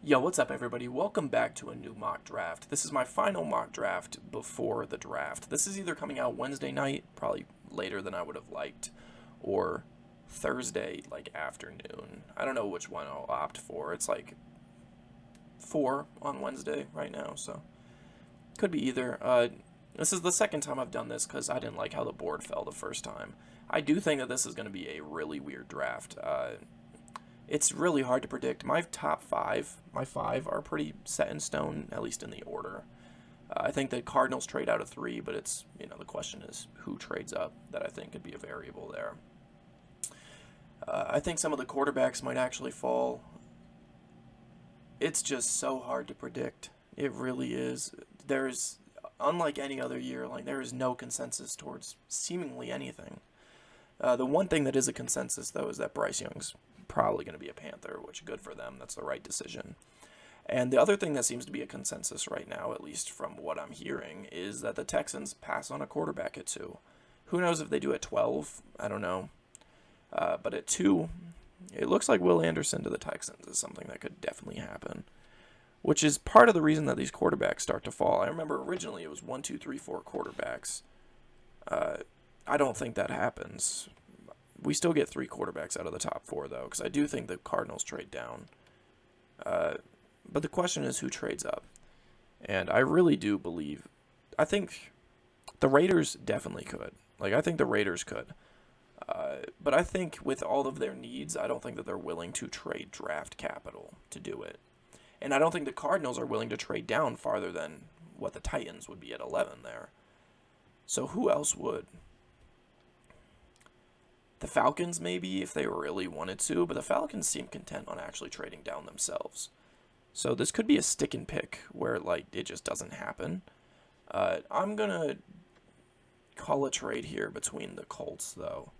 Yo, what's up, everybody? Welcome back to a new mock draft. This is my final mock draft before the draft. This is either coming out Wednesday night, probably later than I would have liked, or Thursday, like afternoon. I don't know which one I'll opt for. It's like 4 on Wednesday right now, so could be either. This is the second time I've done this because I didn't like how the board fell the first time. I do think that this is going to be a really weird draft. It's really hard to predict. My five are pretty set in stone, at least in the order. I think the Cardinals trade out of 3, but the question is who trades up. That I think could be a variable there. I think some of the quarterbacks might actually fall. It's just so hard to predict. It really is. Unlike any other year, like there is no consensus towards seemingly anything. The one thing that is a consensus, though, is that Bryce Young's probably going to be a Panther, which good for them. That's the right decision. And the other thing that seems to be a consensus right now, at least from what I'm hearing, is that the Texans pass on a quarterback at 2. Who knows if they do at 12? I don't know. But at 2, it looks like Will Anderson to the Texans is something that could definitely happen, which is part of the reason that these quarterbacks start to fall. I remember originally it was 1, 2, 3, 4 quarterbacks. I don't think that happens. We still get 3 quarterbacks out of the top 4, though, because I do think the Cardinals trade down. But the question is who trades up. And I really do believe, I think the Raiders definitely could. I think the Raiders could. But I think with all of their needs, I don't think that they're willing to trade draft capital to do it. And I don't think the Cardinals are willing to trade down farther than what the Titans would be at 11 there. So who else would? The Falcons, maybe, if they really wanted to, but the Falcons seem content on actually trading down themselves. So this could be a stick and pick where, it just doesn't happen. I'm going to call a trade here between the Colts, though.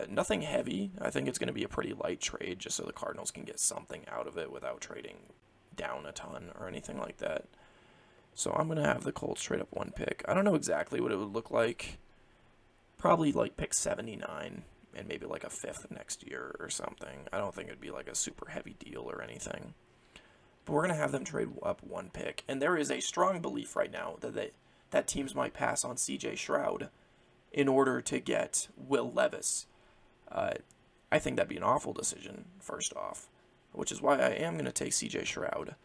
Nothing heavy. I think it's going to be a pretty light trade just so the Cardinals can get something out of it without trading down a ton or anything like that. So I'm going to have the Colts trade up 1 pick. I don't know exactly what it would look like. Probably pick 79 and maybe a 5th next year or something. I don't think it'd be a super heavy deal or anything. But we're going to have them trade up 1 pick. And there is a strong belief right now that teams might pass on C.J. Stroud in order to get Will Levis. I think that'd be an awful decision, first off, which is why I am going to take C.J. Stroud.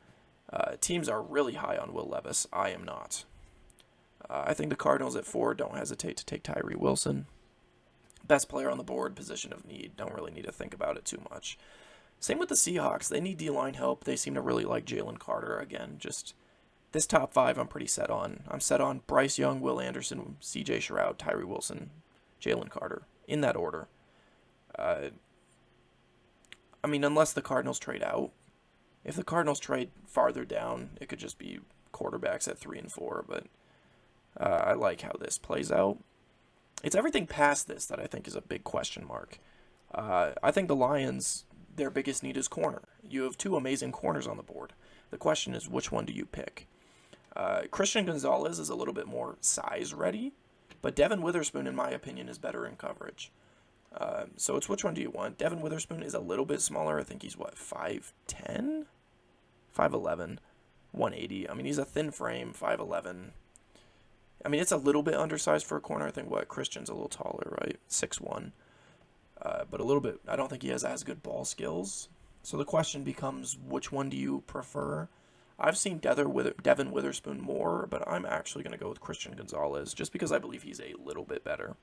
Teams are really high on Will Levis. I am not. I think the Cardinals at 4 don't hesitate to take Tyree Wilson. Best player on the board, position of need. Don't really need to think about it too much. Same with the Seahawks. They need D-line help. They seem to really like Jalen Carter. Again, just this top 5 I'm pretty set on. I'm set on Bryce Young, Will Anderson, C.J. Stroud, Tyree Wilson, Jalen Carter. In that order. Unless the Cardinals trade out. If the Cardinals trade farther down, it could just be quarterbacks at 3 and 4, but I like how this plays out. It's everything past this that I think is a big question mark. I think the Lions, their biggest need is corner. You have 2 amazing corners on the board. The question is, which one do you pick? Christian Gonzalez is a little bit more size ready, but Devin Witherspoon, in my opinion, is better in coverage. So it's which one do you want? Devin Witherspoon is a little bit smaller. I think he's, 5'10"? 5'11", 180. He's a thin frame, 5'11". It's a little bit undersized for a corner. I think Christian's a little taller, right? 6'1". But a little bit, I don't think he has as good ball skills. So the question becomes, which one do you prefer? I've seen Devin Witherspoon more, but I'm actually going to go with Christian Gonzalez just because I believe he's a little bit better.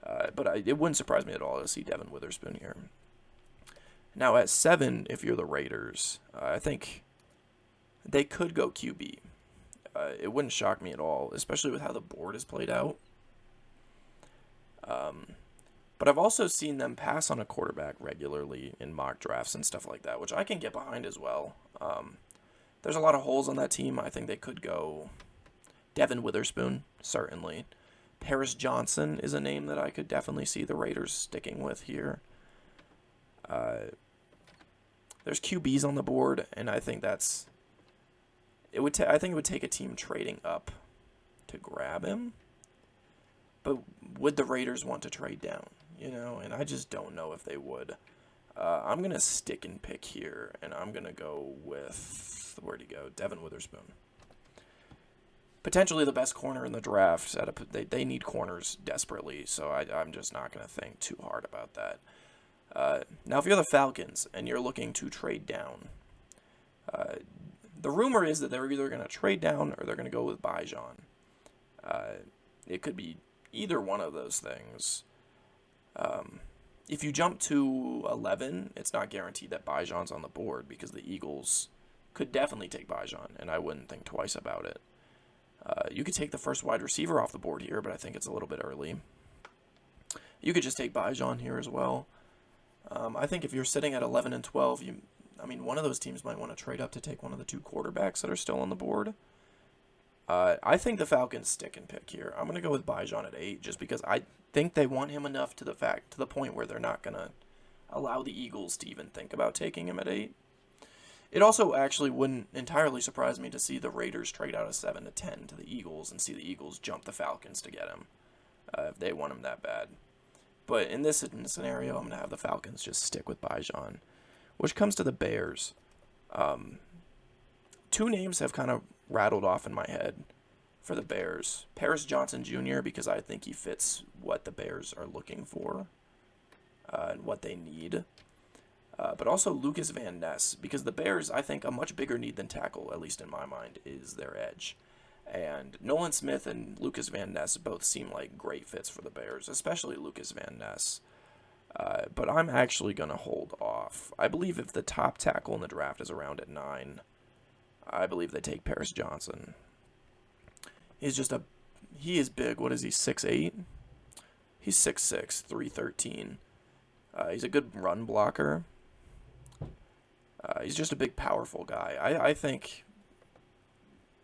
But it wouldn't surprise me at all to see Devin Witherspoon here. Now at 7, if you're the Raiders, I think they could go QB. It wouldn't shock me at all, especially with how the board is played out. But I've also seen them pass on a quarterback regularly in mock drafts and stuff like that, which I can get behind as well. There's a lot of holes on that team. I think they could go Devin Witherspoon, certainly. Paris Johnson is a name that I could definitely see the Raiders sticking with here. There's QBs on the board, and I think that's... I think it would take a team trading up to grab him. But would the Raiders want to trade down? And I just don't know if they would. I'm going to stick and pick here, and I'm going to go with, where'd he go? Devin Witherspoon. Potentially the best corner in the draft. They need corners desperately, so I'm just not going to think too hard about that. Now, if you're the Falcons and you're looking to trade down, the rumor is that they're either going to trade down or they're going to go with Bijan. It could be either one of those things. If you jump to 11, it's not guaranteed that Bijan's on the board because the Eagles could definitely take Bijan, and I wouldn't think twice about it. You could take the first wide receiver off the board here, but I think it's a little bit early. You could just take Bijan here as well. I think if you're sitting at 11 and 12, one of those teams might want to trade up to take one of the two quarterbacks that are still on the board. I think the Falcons stick and pick here. I'm going to go with Bijan at 8 just because I think they want him enough to the point where they're not going to allow the Eagles to even think about taking him at 8. It also actually wouldn't entirely surprise me to see the Raiders trade out of 7 to 10 to the Eagles and see the Eagles jump the Falcons to get him if they want him that bad. But in this scenario, I'm going to have the Falcons just stick with Bijan. Which comes to the Bears. Two names have kind of rattled off in my head for the Bears. Paris Johnson Jr., because I think he fits what the Bears are looking for and what they need. But also Lucas Van Ness, because the Bears, I think, a much bigger need than tackle, at least in my mind, is their edge. And Nolan Smith and Lucas Van Ness both seem like great fits for the Bears, especially Lucas Van Ness. But I'm actually going to hold off. I believe if the top tackle in the draft is around at 9, I believe they take Paris Johnson. He is big. What is he, 6'8"? He's 6'6", 313. He's a good run blocker. He's just a big, powerful guy. I think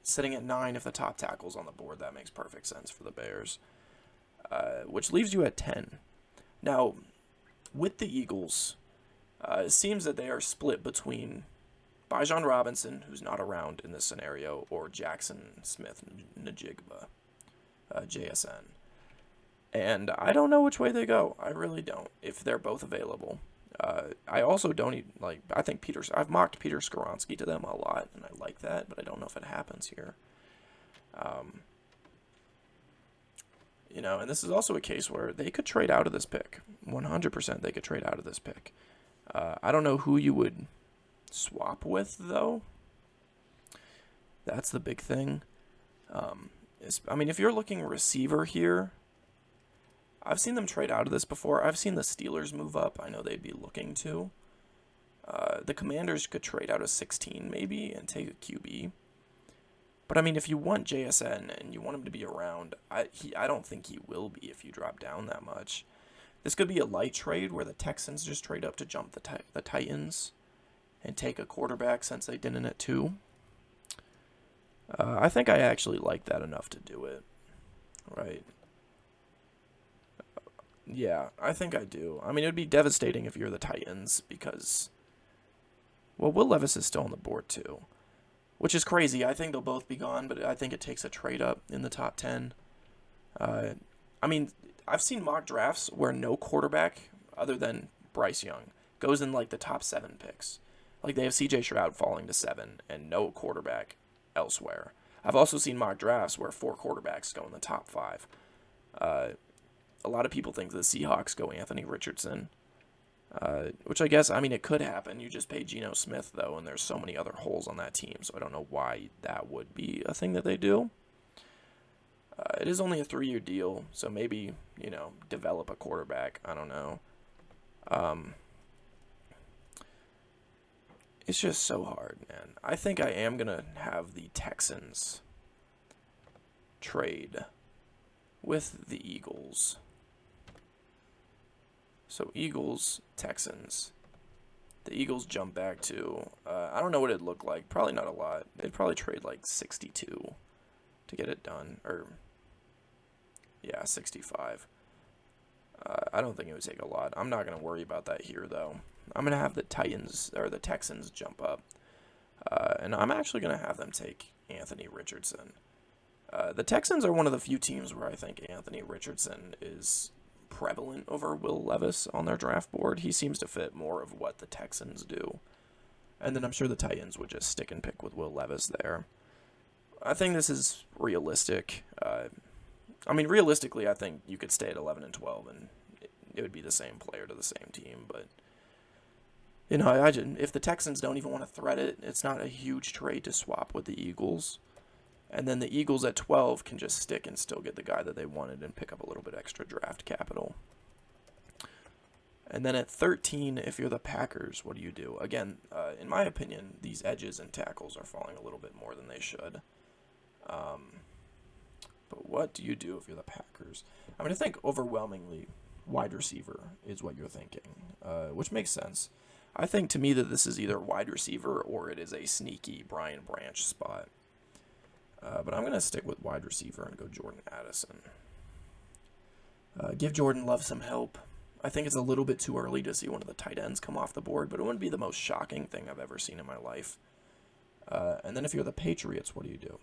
sitting at 9, if the top tackle's on the board, that makes perfect sense for the Bears. Which leaves you at 10. Now, with the Eagles, it seems that they are split between Bijan Robinson, who's not around in this scenario, or Jackson Smith-Njigba, JSN. And I don't know which way they go. I really don't, if they're both available. I also don't even, I think I've mocked Peter Skoronski to them a lot, and I like that, but I don't know if it happens here. And this is also a case where they could trade out of this pick. 100% they could trade out of this pick. I don't know who you would swap with, though. That's the big thing. If you're looking receiver here, I've seen them trade out of this before. I've seen the Steelers move up. I know they'd be looking to. The Commanders could trade out of 16 maybe and take a QB. But if you want JSN and you want him to be around, I don't think he will be if you drop down that much. This could be a light trade where the Texans just trade up to jump the Titans and take a quarterback since they didn't at 2. I think I actually like that enough to do it. Right. Yeah, I think I do. It would be devastating if you're the Titans because, Will Levis is still on the board too. Which is crazy. I think they'll both be gone, but I think it takes a trade up in the top 10. I've seen mock drafts where no quarterback, other than Bryce Young, goes in the top 7 picks. They have C.J. Stroud falling to 7 and no quarterback elsewhere. I've also seen mock drafts where 4 quarterbacks go in the top 5. A lot of people think the Seahawks go Anthony Richardson. Which I guess, it could happen. You just pay Geno Smith, though, and there's so many other holes on that team, so I don't know why that would be a thing that they do. It is only a 3-year deal, so maybe, develop a quarterback. I don't know. It's just so hard, man. I think I am going to have the Texans trade with the Eagles. So Eagles, Texans. The Eagles jump back to, I don't know what it'd look like. Probably not a lot. They'd probably trade 62 to get it done. 65. I don't think it would take a lot. I'm not going to worry about that here, though. I'm going to have the Texans jump up. And I'm actually going to have them take Anthony Richardson. The Texans are one of the few teams where I think Anthony Richardson is prevalent over Will Levis on their draft board. He seems to fit more of what the Texans do. And then I'm sure the Titans would just stick and pick with Will Levis there. I think this is realistic. Realistically, I think you could stay at 11 and 12, and it would be the same player to the same team. But if the Texans don't even want to thread it, it's not a huge trade to swap with the Eagles. And then the Eagles at 12 can just stick and still get the guy that they wanted and pick up a little bit extra draft capital. And then at 13, if you're the Packers, what do you do? Again, in my opinion, these edges and tackles are falling a little bit more than they should. But what do you do if you're the Packers? I think overwhelmingly wide receiver is what you're thinking, which makes sense. I think to me that this is either wide receiver or it is a sneaky Brian Branch spot. But I'm going to stick with wide receiver and go Jordan Addison. Give Jordan Love some help. I think it's a little bit too early to see one of the tight ends come off the board, but it wouldn't be the most shocking thing I've ever seen in my life. And then if you're the Patriots, what do you do?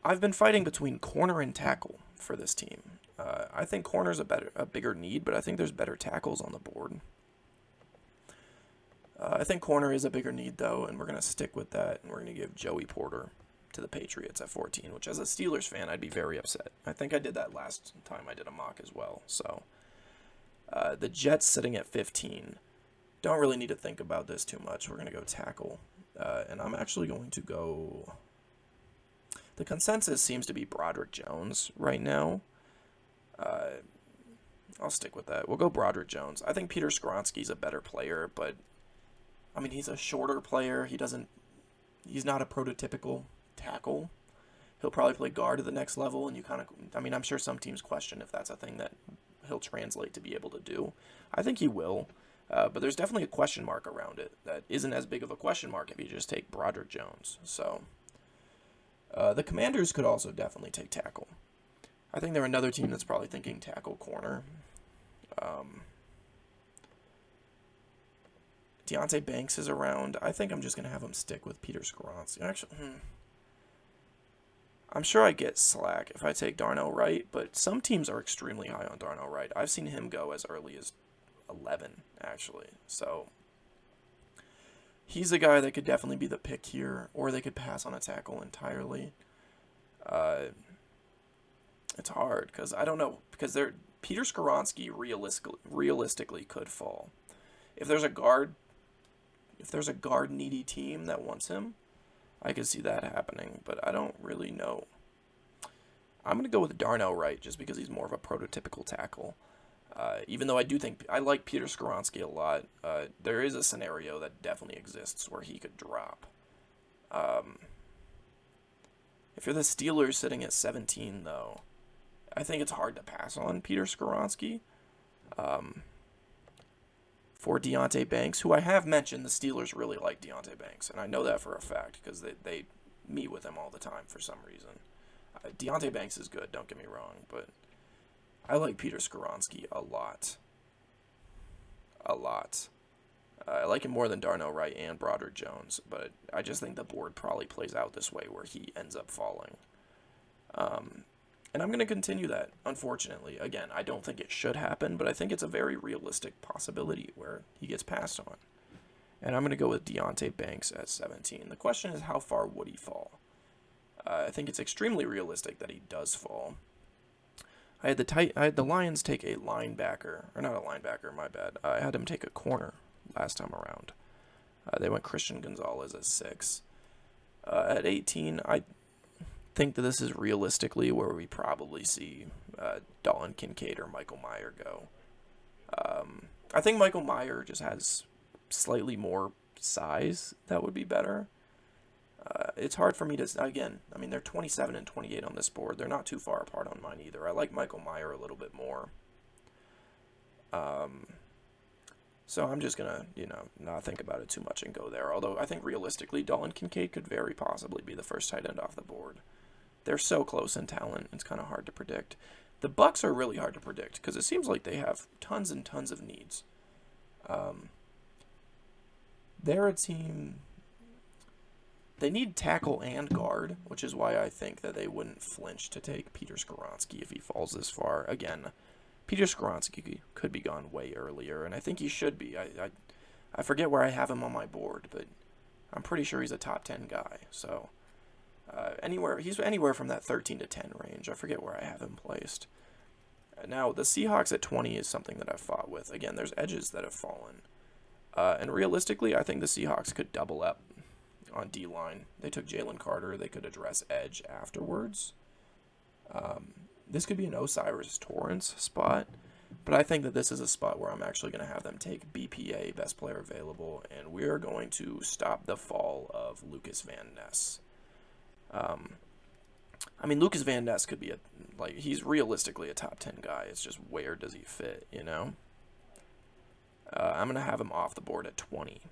I've been fighting between corner and tackle for this team. I think corner's a bigger need, but I think there's better tackles on the board. I think corner is a bigger need, though, and we're going to stick with that, and we're going to give Joey Porter to the Patriots at 14, which as a Steelers fan, I'd be very upset. I think I did that last time I did a mock as well. So the Jets sitting at 15. Don't really need to think about this too much. We're going to go tackle, and I'm actually going to go... The consensus seems to be Broderick Jones right now. I'll stick with that. We'll go Broderick Jones. I think Peter Skoronski's a better player, but he's a shorter player. He's not a prototypical tackle. He'll probably play guard at the next level, and I'm sure some teams question if that's a thing that he'll translate to be able to do. I think he will, but there's definitely a question mark around it that isn't as big of a question mark if you just take Broderick Jones. So the Commanders could also definitely take tackle. I think they're another team that's probably thinking tackle corner. Deonte Banks is around. I think I'm just going to have him stick with Peter Skoronski. Actually, I'm sure I get slack if I take Darnell Wright, but some teams are extremely high on Darnell Wright. I've seen him go as early as 11, actually. So he's a guy that could definitely be the pick here, or they could pass on a tackle entirely. It's hard because I don't know, because Peter Skoronski realistically could fall. If there's a guard needy team that wants him, I could see that happening, but I don't really know. I'm going to go with Darnell Wright just because he's more of a prototypical tackle. Even though I do think I like Peter Skoronski a lot, there is a scenario that definitely exists where he could drop. If you're the Steelers sitting at 17, though, I think it's hard to pass on Peter Skoronski. For Deonte Banks, who I have mentioned, the Steelers really like Deonte Banks, and I know that for a fact because they meet with him all the time for some reason. Deonte Banks is good, don't get me wrong, but I like Peter Skoronski a lot. A lot. I like him more than Darnell Wright and Broderick Jones, but I just think the board probably plays out this way where he ends up falling. And I'm going to continue that, unfortunately. Again, I don't think it should happen, but I think it's a very realistic possibility where he gets passed on. And I'm going to go with Deonte Banks at 17. The question is, how far would he fall? I think it's extremely realistic that he does fall. I had the Lions take a linebacker, or not a linebacker, my bad. I had him take a corner last time around. They went Christian Gonzalez at 6. At 18, I think that this is realistically where we probably see Dalton Kincaid or Michael Mayer go. I think Michael Mayer just has slightly more size that would be better. It's hard for me to, again, they're 27 and 28 on this board. They're not too far apart on mine either. I like Michael Mayer a little bit more. So I'm just going to, not think about it too much and go there. Although I think realistically, Dalton Kincaid could very possibly be the first tight end off the board. They're so close in talent, it's kind of hard to predict. The Bucs are really hard to predict because it seems like they have tons and tons of needs. They're a team They need tackle and guard, which is why I think that they wouldn't flinch to take Peter Skoronski if he falls this far. Again, Peter Skoronski could be gone way earlier, and I think he should be. I forget where I have him on my board, but I'm pretty sure he's a top 10 guy. So he's anywhere from that 13 to 10 range. I forget where I have him placed. Now, the Seahawks at 20 is something that I've fought with. Again, there's edges that have fallen. And realistically, I think the Seahawks could double up on D-line. They took Jalen Carter. They could address edge afterwards. This could be an Osiris Torrance spot, but I think that this is a spot where I'm actually going to have them take BPA, best player available, and we're going to stop the fall of Lucas Van Ness. Lucas Van Ness could be he's realistically a top 10 guy. It's just where does he fit, you know? I'm going to have him off the board at 20.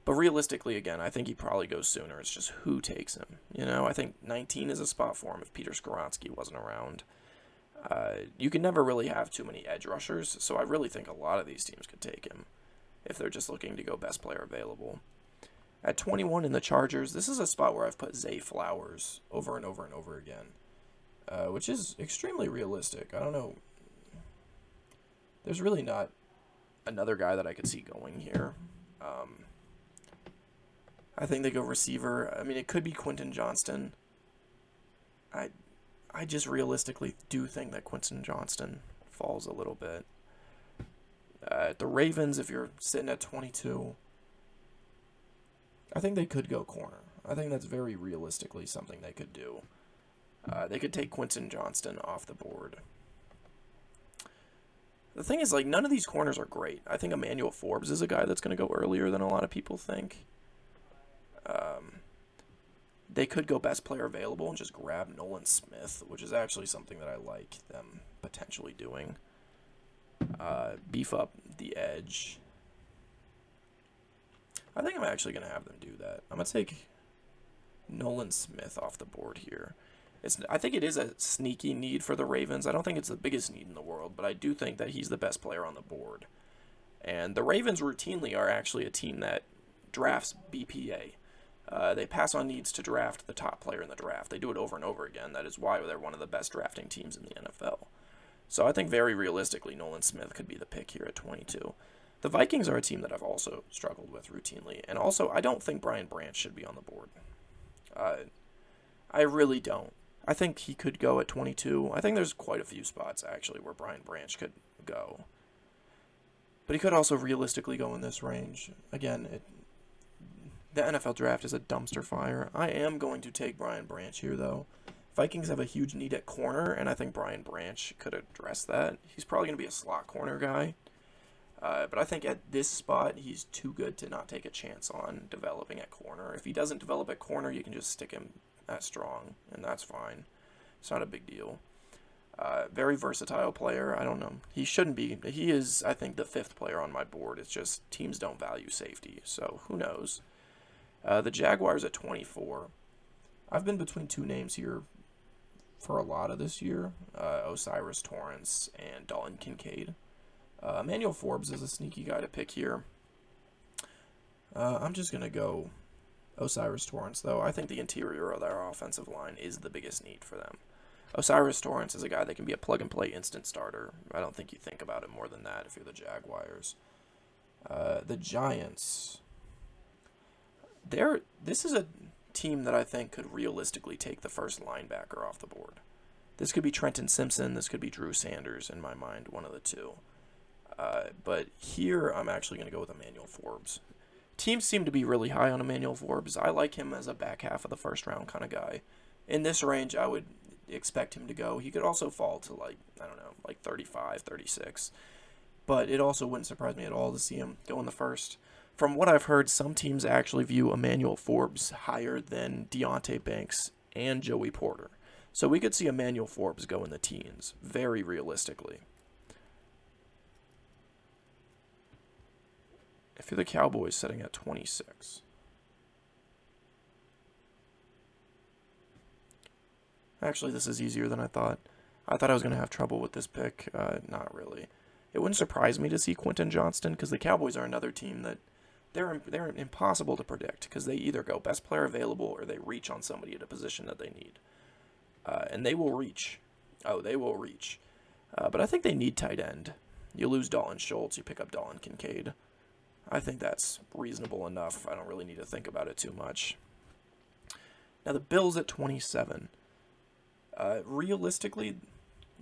But realistically, again, I think he probably goes sooner. It's just who takes him. You know, I think 19 is a spot for him if Peter Skoronski wasn't around. You can never really have too many edge rushers, so I really think a lot of these teams could take him if they're just looking to go best player available. At 21 in the Chargers, this is a spot where I've put Zay Flowers over and over and over again, which is extremely realistic. I don't know. There's really not another guy that I could see going here. I think they go receiver. I mean, it could be Quentin Johnston. I just realistically do think that Quentin Johnston falls a little bit. The Ravens, if you're sitting at 22, I think they could go corner. I think that's very realistically something they could do. They could take Quentin Johnston off the board. The thing is, none of these corners are great. I think Emmanuel Forbes is a guy that's going to go earlier than a lot of people think. They could go best player available and just grab Nolan Smith, which is actually something that I like them potentially doing. Beef up the edge. I think I'm actually going to have them do that. I'm going to take Nolan Smith off the board here. I think it is a sneaky need for the Ravens. I don't think it's the biggest need in the world, but I do think that he's the best player on the board. And the Ravens routinely are actually a team that drafts BPA. They pass on needs to draft the top player in the draft. They do it over and over again. That is why they're one of the best drafting teams in the NFL. So I think very realistically, Nolan Smith could be the pick here at 22. The Vikings are a team that I've also struggled with routinely. And also, I don't think Brian Branch should be on the board. I really don't. I think he could go at 22. I think there's quite a few spots, actually, where Brian Branch could go. But he could also realistically go in this range. Again, the NFL draft is a dumpster fire. I am going to take Brian Branch here, though. Vikings have a huge need at corner, and I think Brian Branch could address that. He's probably going to be a slot corner guy. But I think at this spot, he's too good to not take a chance on developing at corner. If he doesn't develop at corner, you can just stick him at strong, and that's fine. It's not a big deal. Very versatile player. I don't know. He shouldn't be. He is, I think, the 5th player on my board. It's just teams don't value safety, so who knows. The Jaguars at 24. I've been between two names here for a lot of this year. Osiris Torrance and Dalton Kincaid. Emmanuel Forbes is a sneaky guy to pick here. I'm just going to go Osiris Torrance, though. I think the interior of their offensive line is the biggest need for them. Osiris Torrance is a guy that can be a plug-and-play instant starter. I don't think you think about it more than that if you're the Jaguars. The Giants. This is a team that I think could realistically take the first linebacker off the board. This could be Trenton Simpson. This could be Drew Sanders, in my mind, one of the two. But here, I'm actually going to go with Emmanuel Forbes. Teams seem to be really high on Emmanuel Forbes. I like him as a back half of the first round kind of guy. In this range, I would expect him to go. He could also fall to 35, 36. But it also wouldn't surprise me at all to see him go in the first. From what I've heard, some teams actually view Emmanuel Forbes higher than Deonte Banks and Joey Porter. So we could see Emmanuel Forbes go in the teens, very realistically. If you're the Cowboys, sitting at 26. Actually, this is easier than I thought. I thought I was going to have trouble with this pick. Not really. It wouldn't surprise me to see Quentin Johnston, because the Cowboys are another team that they're impossible to predict because they either go best player available or they reach on somebody at a position that they need, and they will reach. Oh, they will reach. But I think they need tight end. You lose Dalton Schultz, you pick up Dalton Kincaid. I think that's reasonable enough. I don't really need to think about it too much. Now the Bills at 27. Realistically,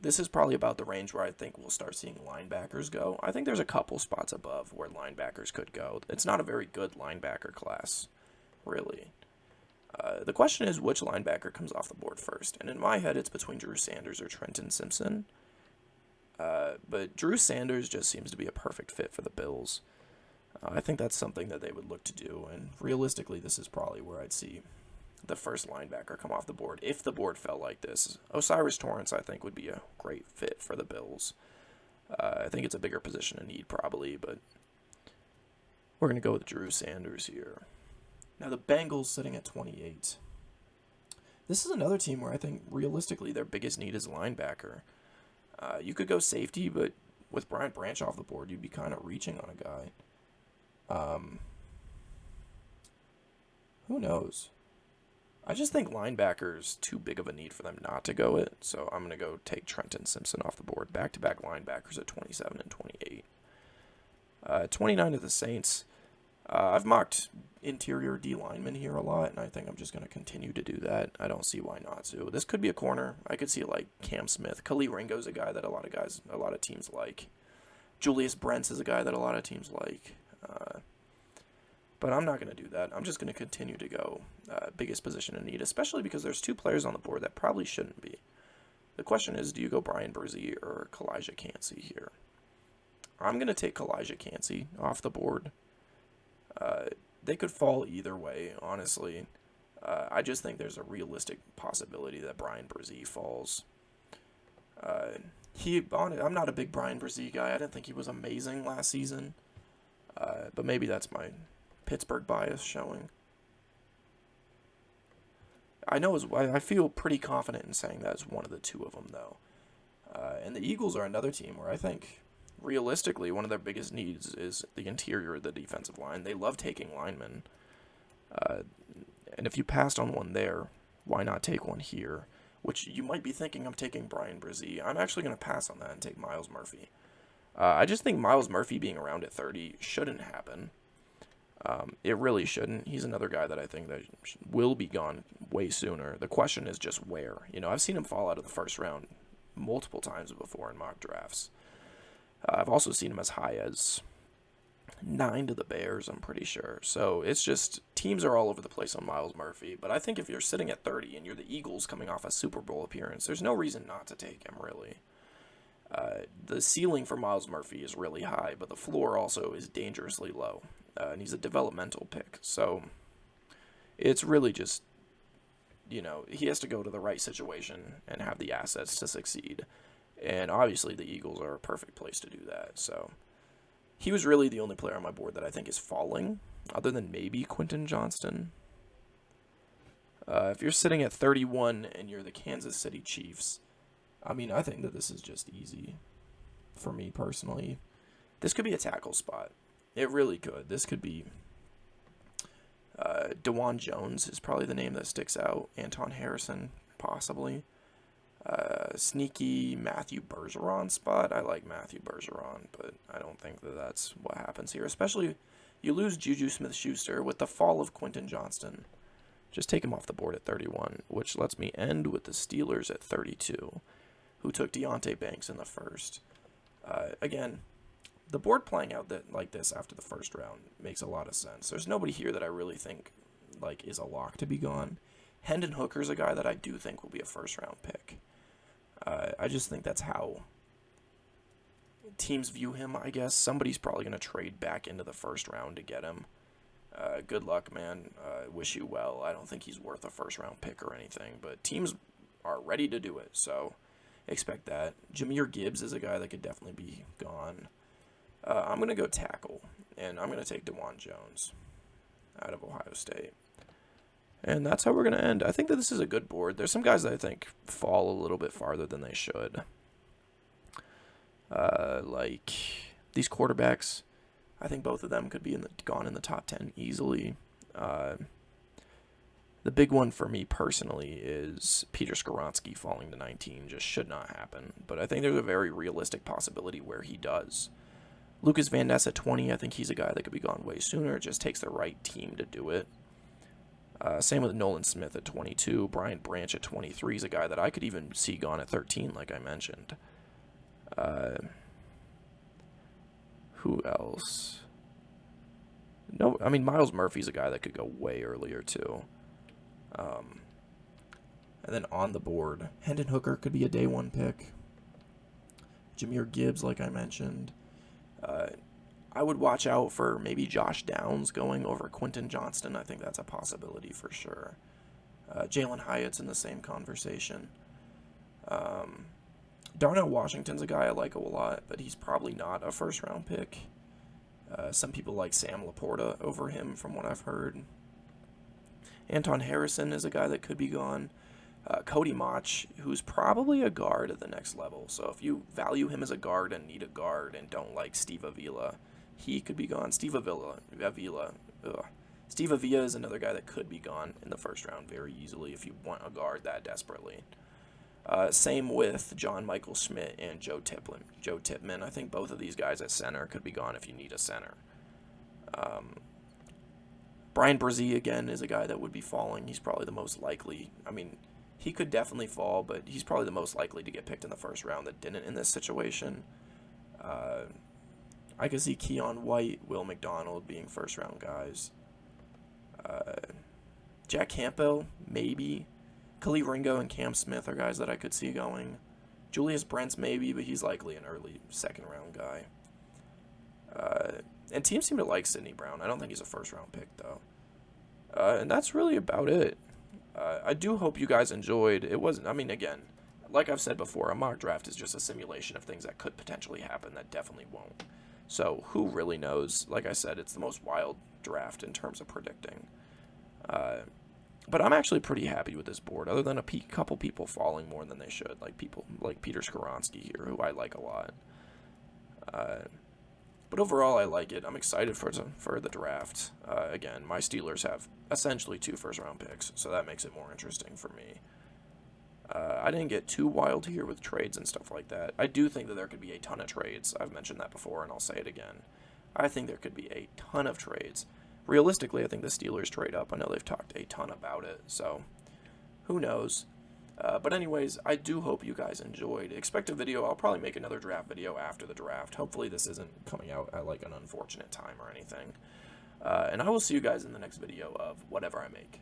this is probably about the range where I think we'll start seeing linebackers go. I think there's a couple spots above where linebackers could go. It's not a very good linebacker class, really. The question is which linebacker comes off the board first. And in my head, it's between Drew Sanders or Trenton Simpson. But Drew Sanders just seems to be a perfect fit for the Bills. I think that's something that they would look to do. And realistically, this is probably where I'd see the first linebacker come off the board if the board fell like this. Osiris Torrance, I think, would be a great fit for the Bills. I think it's a bigger position of need probably, but we're going to go with Drew Sanders here. Now the Bengals sitting at 28. This is another team where I think realistically their biggest need is linebacker. You could go safety, but with Bryant Branch off the board, you'd be kind of reaching on a guy. Who knows? I just think linebackers too big of a need for them not to go it, so I'm going to go take Trenton Simpson off the board. Back-to-back linebackers at 27 and 28. 29 of the Saints. I've mocked interior D linemen here a lot, and I think I'm just going to continue to do that. I don't see why not to. This could be a corner. I could see like Cam Smith. Khalil Ringo's a guy that a lot of teams like. Julius Brents is a guy that a lot of teams like. But I'm not going to do that. I'm just going to continue to go biggest position in need, especially because there's two players on the board that probably shouldn't be. The question is, do you go Brian Brzee or Kalijah Cansey here? I'm going to take Kalijah Cansey off the board. They could fall either way, honestly. I just think there's a realistic possibility that Brian Brzee falls. I'm not a big Brian Brzee guy. I didn't think he was amazing last season. But maybe that's my Pittsburgh bias showing. I feel pretty confident in saying that it's one of the two of them, though. And the Eagles are another team where I think, realistically, one of their biggest needs is the interior of the defensive line. They love taking linemen. And if you passed on one there, why not take one here? Which you might be thinking I'm taking Brian Brzee. I'm actually going to pass on that and take Myles Murphy. I just think Myles Murphy being around at 30 shouldn't happen. It really shouldn't. He's another guy that I think that will be gone way sooner. The question is just where. I've seen him fall out of the first round multiple times before in mock drafts. I've also seen him as high as 9 to the Bears, I'm pretty sure. So it's just teams are all over the place on Myles Murphy. But I think if you're sitting at 30 and you're the Eagles coming off a Super Bowl appearance, there's no reason not to take him, really. The ceiling for Myles Murphy is really high, but the floor also is dangerously low. And he's a developmental pick. So it's really just, he has to go to the right situation and have the assets to succeed. And obviously the Eagles are a perfect place to do that. So he was really the only player on my board that I think is falling, other than maybe Quentin Johnston. If you're sitting at 31 and you're the Kansas City Chiefs, I think that this is just easy for me personally. This could be a tackle spot. It really could. This could be DeJuan Jones is probably the name that sticks out. Anton Harrison, possibly. Sneaky Matthew Bergeron spot. I like Matthew Bergeron, but I don't think that that's what happens here. Especially, you lose Juju Smith-Schuster with the fall of Quentin Johnston. Just take him off the board at 31, which lets me end with the Steelers at 32, who took Deonte Banks in the first. Again, the board playing out like this after the first round makes a lot of sense. There's nobody here that I really think is a lock to be gone. Hendon Hooker's a guy that I do think will be a first-round pick. I just think that's how teams view him, I guess. Somebody's probably going to trade back into the first round to get him. Good luck, man. Wish you well. I don't think he's worth a first-round pick or anything, but teams are ready to do it, so expect that. Jahmyr Gibbs is a guy that could definitely be gone. I'm going to go tackle, and I'm going to take DeJuan Jones out of Ohio State. And that's how we're going to end. I think that this is a good board. There's some guys that I think fall a little bit farther than they should. Like these quarterbacks, I think both of them could be gone in the top 10 easily. The big one for me personally is Peter Skoronski falling to 19. Just should not happen. But I think there's a very realistic possibility where he does. Lucas Van Ness at 20, I think he's a guy that could be gone way sooner. It just takes the right team to do it. Same with Nolan Smith at 22. Brian Branch at 23 is a guy that I could even see gone at 13, like I mentioned. Who else? No, I mean, Miles Murphy's a guy that could go way earlier, too. And then on the board, Hendon Hooker could be a day one pick. Jahmyr Gibbs, like I mentioned. I would watch out for maybe Josh Downs going over Quentin Johnston. I think that's a possibility for sure. Jalen Hyatt's in the same conversation. Darnell Washington's a guy I like a lot, but he's probably not a first-round pick. Some people like Sam Laporta over him, from what I've heard. Anton Harrison is a guy that could be gone. Cody Mach, who's probably a guard at the next level. So if you value him as a guard and need a guard and don't like Steve Avila, he could be gone. Steve Avila is another guy that could be gone in the first round very easily if you want a guard that desperately. Same with John Michael Schmidt and Joe Tipman. I think both of these guys at center could be gone if you need a center. Brian Brzee, again, is a guy that would be falling. He's probably the most likely. I mean, he could definitely fall, but he's probably the most likely to get picked in the first round that didn't in this situation. I could see Keon White, Will McDonald being first-round guys. Jack Campbell, maybe. Khalil Ringo and Cam Smith are guys that I could see going. Julius Brents, maybe, but he's likely an early second-round guy. And teams seem to like Sidney Brown. I don't think he's a first-round pick, though. And that's really about it. I do hope you guys enjoyed. It wasn't, I mean, again, like I've said before, a mock draft is just a simulation of things that could potentially happen that definitely won't. So who really knows? Like I said, it's the most wild draft in terms of predicting. But I'm actually pretty happy with this board, other than a couple people falling more than they should, like people like Peter Skoronski here, who I like a lot. But overall, I like it. I'm excited for the draft. Again, my Steelers have essentially 2 first-round picks, so that makes it more interesting for me. I didn't get too wild here with trades and stuff like that. I do think that there could be a ton of trades. I've mentioned that before, and I'll say it again. I think there could be a ton of trades. Realistically, I think the Steelers trade up. I know they've talked a ton about it, so who knows. But anyways, I do hope you guys enjoyed. Expect a video. I'll probably make another draft video after the draft. Hopefully this isn't coming out at like an unfortunate time or anything. And I will see you guys in the next video of whatever I make.